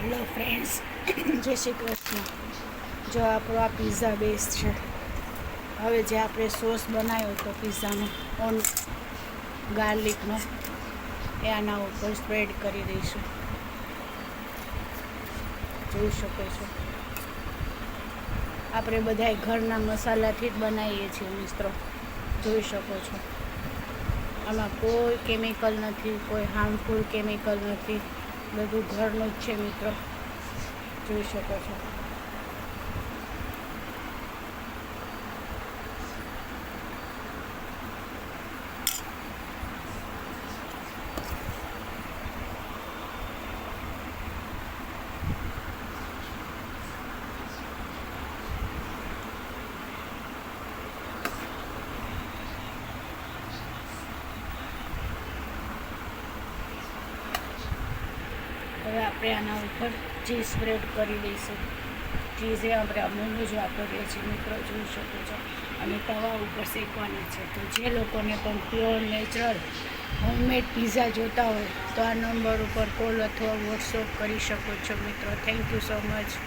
Hello friends, જય શ્રી કૃષ્ણ. જો આપણો આ પિઝા બેઝ છે. હવે જે આપણે સોસ બનાવ્યો હતો પિઝાનો ઓન ગાર્લિકનો, એ આના ઉપર સ્પ્રેડ કરી દઈશું. જોઈ શકો છો, આપણે બધાય ઘરના મસાલાથી જ બનાવીએ છીએ મિત્રો. જોઈ શકો છો, આમાં કોઈ કેમિકલ નથી, કોઈ હાર્મફુલ કેમિકલ નથી, બધું ઘરનું જ છે મિત્રો. જોઈ શકો છો. હવે આપણે આના ઉપર ચીઝ સ્પ્રેડ કરી દઈશું. ચીઝ એ આપણે અમૂલનું જ વાપરીએ છીએ મિત્રો. જોઈ શકો છો. અને તવા ઉપર શેકવાની છે. તો જે લોકોને પણ પ્યોર નેચરલ હોમમેડ પિઝા જોતા હોય તો આ નંબર ઉપર કોલ અથવા વોટ્સઅપ કરી શકો છો મિત્રો. Thank you so much.